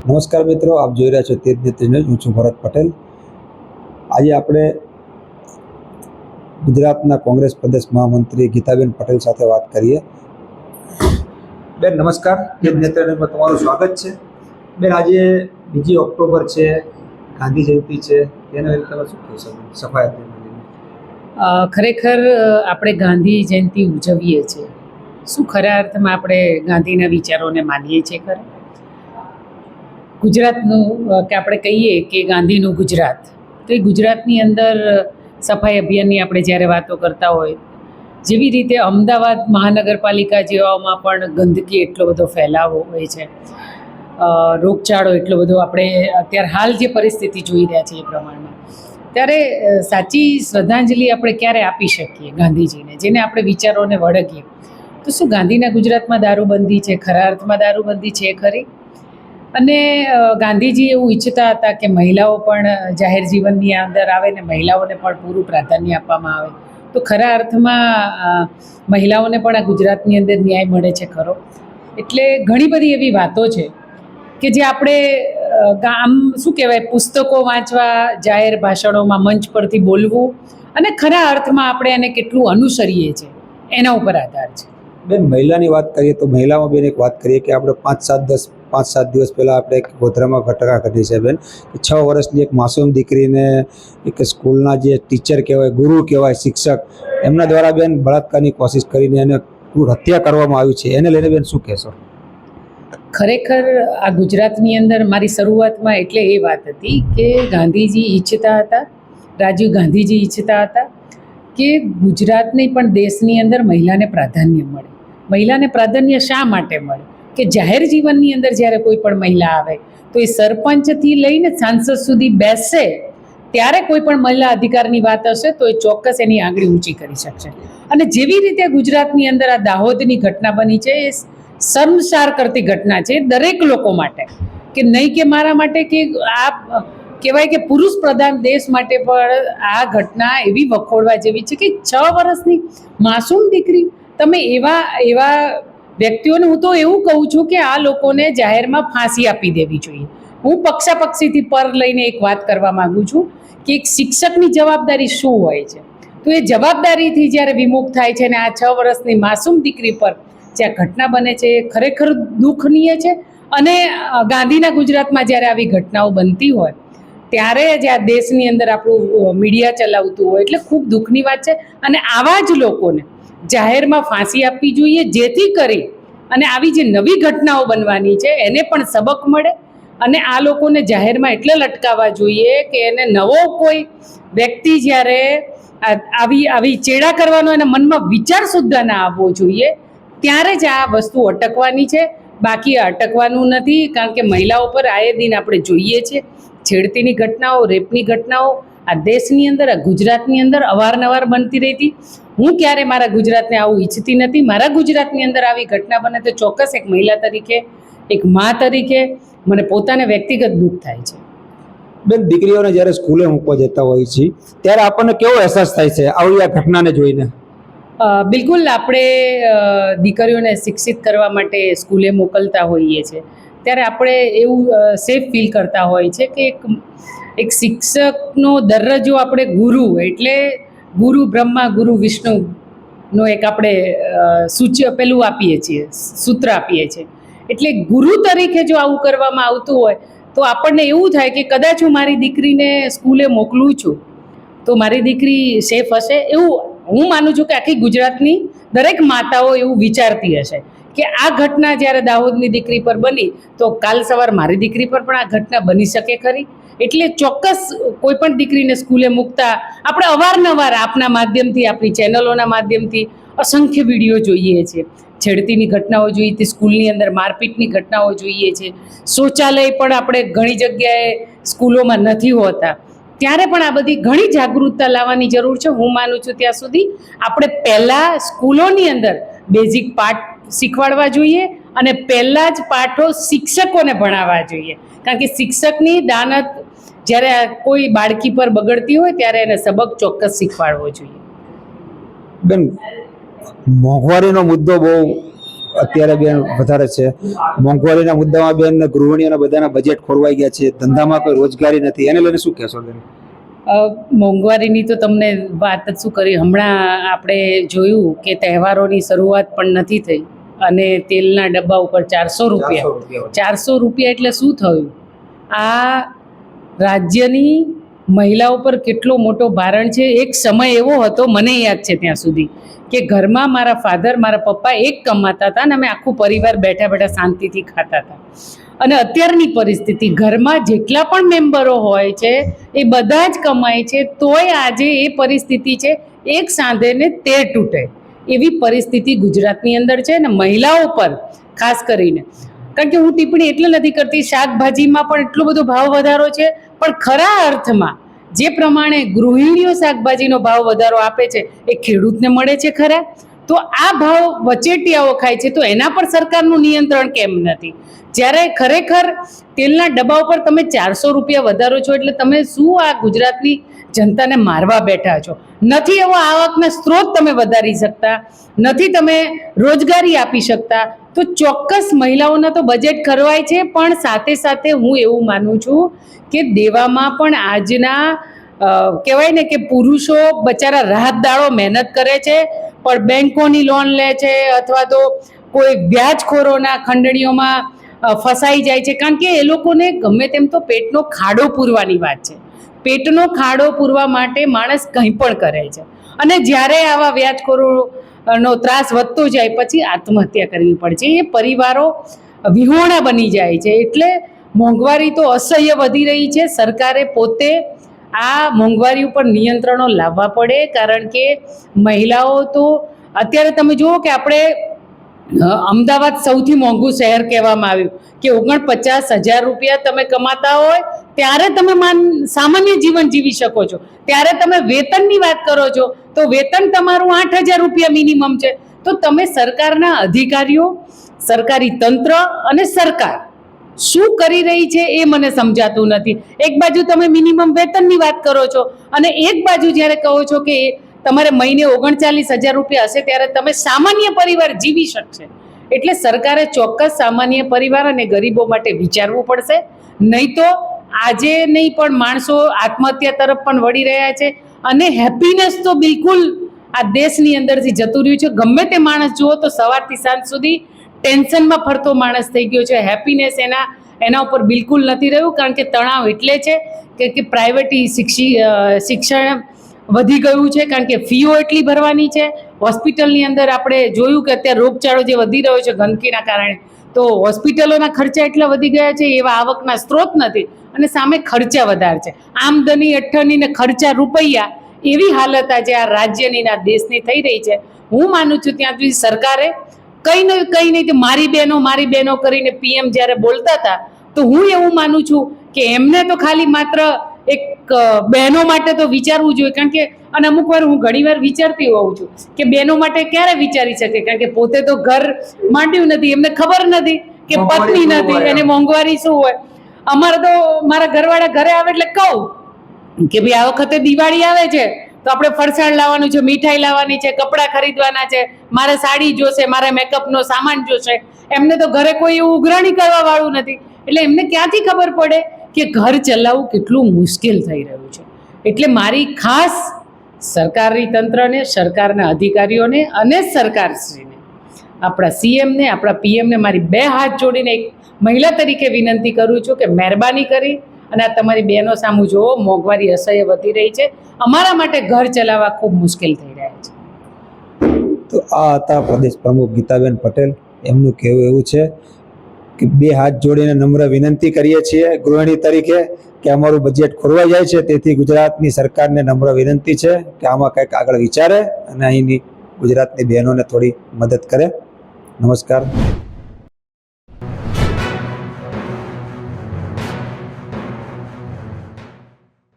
નમસ્કાર મિત્રો, આપ જોઈ રહ્યા છો તેજ નેત્રી ન્યૂઝ. હું છું ભરત પટેલ. આજે આપણે ગુજરાતના કોંગ્રેસ પ્રદેશ મહામંત્રી ગીતાબેન પટેલ સાથે વાત કરીએ. બેન નમસ્કાર, તેજ નેત્રી ન્યૂઝમાં તમારું સ્વાગત છે. બેન, આજે 2 ઓક્ટોબર છે, ગાંધી જયંતિ છે, તેના વિશે તમે શું કહેશો? સફાઈ ખરેખર આપણે ગાંધી જયંતિ ઉજવીએ છીએ. શું ખરા અર્થમાં આપણે ગાંધીના વિચારોને માનીએ છીએ? ખરા ગુજરાતનું કે આપણે કહીએ કે ગાંધીનું ગુજરાત, તો એ ગુજરાતની અંદર સફાઈ અભિયાનની આપણે જ્યારે વાતો કરતા હોય, જેવી રીતે અમદાવાદ મહાનગરપાલિકા જેવામાં પણ ગંદકી એટલો બધો ફેલાવો હોય છે, રોગચાળો એટલો બધો આપણે અત્યારે હાલ જે પરિસ્થિતિ જોઈ રહ્યા છીએ એ પ્રમાણમાં, ત્યારે સાચી શ્રદ્ધાંજલિ આપણે ક્યારે આપી શકીએ ગાંધીજીને, જેને આપણે વિચારોને વળગીએ? તો શું ગાંધીના ગુજરાતમાં દારૂબંધી છે? ખરા અર્થમાં દારૂબંધી છે ખરી? અને ગાંધીજી એવું ઈચ્છતા હતા કે મહિલાઓ પણ જાહેર જીવનની અંદર આવે ને મહિલાઓને પણ પૂરું પ્રાધાન્ય આપવામાં આવે. તો ખરા અર્થમાં મહિલાઓને પણ આ ગુજરાતની અંદર ન્યાય મળે છે ખરો? એટલે ઘણી બધી એવી વાતો છે કે જે આપણે આમ શું કહેવાય, પુસ્તકો વાંચવા, જાહેર ભાષણોમાં મંચ પરથી બોલવું અને ખરા અર્થમાં આપણે એને કેટલું અનુસરીએ છીએ એના ઉપર આધાર છે. બેન, મહિલાની વાત કરીએ તો મહિલામાં બેન એક વાત કરીએ કે આપણે 5-7 દિવસ પહેલાં આપણે એક ગોધરામાં ઘટના ઘટી છે બેન, કે 6 વર્ષની એક માસૂમ દીકરીને એક સ્કૂલના જે ટીચર કહેવાય, ગુરુ કહેવાય, શિક્ષક, એમના દ્વારા બેન બળાત્કારની કોશિશ કરીને એને હત્યા કરવામાં આવી છે. એને લઈને બેન શું કહેશો? ખરેખર આ ગુજરાતની અંદર મારી શરૂઆતમાં એટલે એ વાત હતી કે ગાંધીજી ઈચ્છતા હતા, રાજીવ ગાંધીજી ઈચ્છતા હતા કે ગુજરાતની પણ દેશની અંદર મહિલાને પ્રાધાન્ય મળે. મહિલાને પ્રાધાન્ય શા માટે મળે? કે જાહેર જીવનની અંદર જ્યારે કોઈ પણ મહિલા આવે તો એ સરપંચથી લઈને સાંસદ સુધી બેસે ત્યારે કોઈ પણ મહિલા અધિકારની વાત હશે તો એ ચોક્કસ એની આંગળી ઊંચી કરી શકશે. અને જેવી રીતે ગુજરાતની અંદર આ દાહોદની ઘટના બની છે, એ શર્મસાર કરતી ઘટના છે દરેક લોકો માટે, કે નહીં કે મારા માટે, કે આ કહેવાય કે પુરુષ પ્રધાન દેશ માટે પણ આ ઘટના એવી વખોડવા જેવી છે કે 6 વર્ષની માસૂમ દીકરી, તમે એવા વ્યક્તિઓને, હું તો એવું કહું છું કે આ લોકોને જાહેરમાં ફાંસી આપી દેવી જોઈએ. હું પક્ષાપક્ષીથી પર લઈને એક વાત કરવા માગું છું કે એક શિક્ષકની જવાબદારી શું હોય છે, તો એ જવાબદારીથી જ્યારે વિમુખ થાય છે ને આ 6 વર્ષની માસૂમ દીકરી પર જે આ ઘટના બને છે એ ખરેખર દુઃખનીય છે. અને ગાંધીના ગુજરાતમાં જ્યારે આવી ઘટનાઓ બનતી હોય ત્યારે જ આ દેશની અંદર આપણું મીડિયા ચલાવતું હોય, એટલે ખૂબ દુઃખની વાત છે. અને આવા જ લોકોને જાહેરમાં ફાંસી આપવી જોઈએ, જેથી કરી અને આવી જે નવી ઘટનાઓ બનવાની છે એને પણ સબક મળે. અને આ લોકોને જાહેરમાં એટલે લટકાવવા જોઈએ કે એને નવો કોઈ વ્યક્તિ જ્યારે આવી ચેડા કરવાનો એના મનમાં વિચાર સુદ્ધા ના આવવો જોઈએ, ત્યારે જ આ વસ્તુ અટકવાની છે. બાકી અટકવાનું નથી, કારણ કે મહિલાઓ પર આયે દિન આપણે જોઈએ છીએ છેડતીની ઘટનાઓ, રેપની ઘટનાઓ આ દેશની અંદર, આ ગુજરાતની અંદર અવારનવાર બનતી રહેતી. હું ક્યારે મારા ગુજરાતને આવું ઈચ્છતી નથી. મારા ગુજરાતની અંદર આવી ઘટના બને તો ચોક્કસ એક મહિલા તરીકે, એક મા તરીકે મને પોતાને વ્યક્તિગત દુઃખ થાય છે. બેન, દીકરીઓને જ્યારે સ્કૂલે મૂકવા જતા હોય છે ત્યારે આપણને કેવો અહેસાસ થાય છે આવી આ ઘટનાને જોઈને? બિલકુલ, આપણે દીકરીઓને શિક્ષિત કરવા માટે સ્કૂલે મોકલતા હોઈએ છીએ ત્યારે આપણે એવું સેફ ફીલ કરતા હોય છે કે એક શિક્ષકનો દરજ્જો આપણે ગુરુ, એટલે ગુરુ બ્રહ્મા ગુરુ વિષ્ણુનો એક આપણે પેલું આપીએ છીએ, સૂત્ર આપીએ છીએ. એટલે ગુરુ તરીકે જો આવું કરવામાં આવતું હોય તો આપણને એવું થાય કે કદાચ હું મારી દીકરીને સ્કૂલે મોકલું છું તો મારી દીકરી સેફ હશે. એવું હું માનું છું કે આખી ગુજરાતની દરેક માતાઓ એવું વિચારતી હશે કે આ ઘટના જ્યારે દાહોદની દીકરી પર બની તો કાલ સવાર મારી દીકરી પર પણ આ ઘટના બની શકે ખરી. એટલે ચોક્કસ કોઈ પણ દીકરીને સ્કૂલે મૂકતા આપણે અવારનવાર આપના માધ્યમથી, આપણી ચેનલોના માધ્યમથી અસંખ્ય વિડીયો જોઈએ છીએ. છેડતીની ઘટનાઓ જોઈએ છે, સ્કૂલની અંદર મારપીટની ઘટનાઓ જોઈએ છે, શૌચાલય પણ આપણે ઘણી જગ્યાએ સ્કૂલોમાં નથી હોતા, ત્યારે પણ આ બધી ઘણી જાગૃતતા લાવવાની જરૂર છે. હું માનું છું ત્યાં સુધી આપણે પહેલાં સ્કૂલોની અંદર બેઝિક પાઠ શીખવાડવા જોઈએ અને પહેલાં જ પાઠો શિક્ષકોને ભણાવવા જોઈએ, કારણ કે શિક્ષકની દાનત જ્યારે કોઈ બાળકી પર બગડતી હોય ત્યારે એને સબક ચોક્કસ શીખવાડવો જોઈએ. બેન, મોંઘવારીનો મુદ્દો બહુ અત્યારે બેન વધારે છે. મોંઘવારીના મુદ્દામાં બેન ગૃહિણીઓના બધાના બજેટ ખોરવાઈ ગયા છે, ધંધામાં કોઈ રોજગારી નથી, એને લઈને શું કહેશો બેન? મોંઘવારીની તો તમને વાત જ શું કરી. હમણાં આપણે જોયું કે તહેવારોની શરૂઆત પણ નથી થઈ અને તેલના ડબ્બા ઉપર 400 રૂપિયા. 400 રૂપિયા એટલે શું થયું? આ રાજ્યની મહિલાઓ પર કેટલો મોટો ભારણ છે. એક સમય એવો હતો, મને યાદ છે ત્યાં સુધી, કે ઘરમાં મારા ફાધર, મારા પપ્પા એક કમાતા હતા અને અમે આખું પરિવાર બેઠા બેઠા શાંતિથી ખાતા હતા. અને અત્યારની પરિસ્થિતિ, ઘરમાં જેટલા પણ મેમ્બરો હોય છે એ બધા જ કમાય છે, તોય આજે એ પરિસ્થિતિ છે, એક સાંધે ને તેર તૂટે એવી પરિસ્થિતિ ગુજરાતની અંદર છે ને મહિલાઓ પર ખાસ કરીને. કારણ કે હું ટિપ્પણી એટલે નથી કરતી, શાકભાજીમાં પણ એટલો બધો ભાવ વધારો છે, પણ ખરા અર્થમાં જે પ્રમાણે ગૃહિણીઓ શાકભાજીનો ભાવ વધારો આપે છે એ ખેડૂતને મળે છે ખરા? તો આ ભાવ વચેટિયાઓ ખાય છે, તો એના પર સરકારનું નિયંત્રણ કેમ નથી? જ્યારે ખરેખર તેલના ડબ્બા ઉપર તમે 400 રૂપિયા વધારો છો એટલે તમે શું આ ગુજરાતની જનતાને મારવા બેઠા છો? નથી એવો આવકના સ્ત્રોત તમે વધારી શકતા, નથી તમે રોજગારી આપી શકતા, તો ચોક્કસ મહિલાઓના તો બજેટ ખરવાય છે. પણ સાથે સાથે હું એવું માનું છું કે દેવામાં પણ આજના કહેવાય ને કે પુરુષો બચારા રાત દાડો મહેનત કરે છે પણ બેંકોની લોન લે છે અથવા તો કોઈ વ્યાજખોરોના ખંડણીઓમાં ફસાઈ જાય છે. કારણ કે એ લોકોને ગમે તેમ તો પેટનો ખાડો પૂરવાની વાત છે. પેટનો ખાડો પૂરવા માટે માણસ કંઈ પણ કરે છે અને જ્યારે આવા વ્યાજખોરોનો ત્રાસ વધતો જાય પછી આત્મહત્યા કરવી પડે છે. એ પરિવારો વિહોણા બની જાય છે. એટલે મોંઘવારી તો અસહ્ય વધી રહી છે. સરકારે પોતે આ મોંઘવારી ઉપર નિયંત્રણો લાવવા પડે. કારણ કે મહિલાઓ તો અત્યારે તમે જુઓ કે આપણે અમદાવાદ સૌથી મોંઘું શહેર કહેવામાં આવ્યું કે 49,000 રૂપિયા તમે કમાતા હોય ત્યારે તમે સામાન્ય જીવન જીવી શકો છો. ત્યારે તમે વેતનની વાત કરો છો તો વેતન તમારું 8,000 રૂપિયા મિનિમમ છે. તો તમે સરકારના અધિકારીઓ, સરકારી તંત્ર અને સરકાર શું કરી રહી છે એ મને સમજાતું નથી. એક બાજુ તમે મિનિમમ વેતનની વાત કરો છો અને એક બાજુ જ્યારે કહો છો કે તમારે મહિને 39,000 રૂપિયા હશે ત્યારે તમે સામાન્ય પરિવાર જીવી શકશે. એટલે સરકારે ચોક્કસ સામાન્ય પરિવાર અને ગરીબો માટે વિચારવું પડશે. નહીં તો આજે નહીં પણ માણસો આત્મહત્યા તરફ પણ વળી રહ્યા છે અને હેપીનેસ તો બિલકુલ આ દેશની અંદરથી જતું રહ્યું છે. ગમે તે માણસ જુઓ તો સવારથી સાંજ સુધી ટેન્શનમાં ફરતો માણસ થઈ ગયો છે. હેપીનેસ એના ઉપર બિલકુલ નથી રહ્યું. કારણ કે તણાવ એટલે છે કે પ્રાઇવેટી શિક્ષણ વધી ગયું છે. કારણ કે ફીઓ એટલી ભરવાની છે. હોસ્પિટલની અંદર આપણે જોયું કે અત્યારે રોગચાળો જે વધી રહ્યો છે ગંદકીના કારણે, તો હોસ્પિટલોના ખર્ચા એટલા વધી ગયા છે, એવા આવકના સ્ત્રોત નથી અને સામે ખર્ચા વધારે છે. આમદની અઠ્ઠની ને ખર્ચા રૂપિયા, એવી હાલત આજે આ રાજ્યની આ દેશની થઈ રહી છે. હું માનું છું ત્યાં સુધી સરકારે કંઈ નહીં તો મારી બહેનો કરીને પીએમ જ્યારે બોલતા હતા તો હું એવું માનું છું કે એમને તો ખાલી માત્ર એક બહેનો માટે તો વિચારવું જોઈએ. કારણ કે અને અમુક વાર હું ઘણી વાર વિચારતી હોઉં છું કે બહેનો માટે ક્યારે વિચારી શકે, કારણ કે પોતે તો ઘર માંડ્યું નથી, એમને ખબર નથી કે પત્ની નથી એને મોંઘવારી શું હોય. અમારે તો મારા ઘરવાળા ઘરે આવે એટલે કહું કે ભાઈ આ વખતે દિવાળી આવે છે તો આપણે ફરસાણ લાવવાનું છે, મીઠાઈ લાવવાની છે, કપડાં ખરીદવાના છે, મારે સાડી જોશે, મારે મેકઅપનો સામાન જોશે. એમને તો ઘરે કોઈ એવું ઉઘરાણી કરવા વાળું નથી. એટલે એમને ક્યાંથી ખબર પડે કે ઘર ચલાવવું કેટલું મુશ્કેલ થઈ રહ્યું છે. એટલે મારી ખાસ સરકારી તંત્રને, સરકારના અધિકારીઓને અને સરકારશ્રીને, આપણા સીએમને, આપણા પીએમને મારી 2 હાથ જોડીને એક મહિલા તરીકે વિનંતી કરું છું કે મહેરબાની કરી અને આ તમારી બહેનો સામું જુઓ. મોંઘવારી અસહ્ય વધી રહી છે. અમારા માટે ઘર ચલાવવા ખૂબ મુશ્કેલ થઈ રહ્યા છે. તો આ હતા પ્રદેશ પ્રમુખ ગીતાબેન પટેલ. એમનું કહેવું એવું છે કે 2 હાથ જોડીને નમ્ર વિનંતી કરીએ છીએ ગૃહિણી તરીકે કે અમારું બજેટ ખોરવાઈ જાય છે. તેથી ગુજરાતની સરકારને નમ્ર વિનંતી છે કે આમાં કંઈક આગળ વિચારે અને અહીંની ગુજરાતની બહેનોને થોડી મદદ કરે. નમસ્કાર.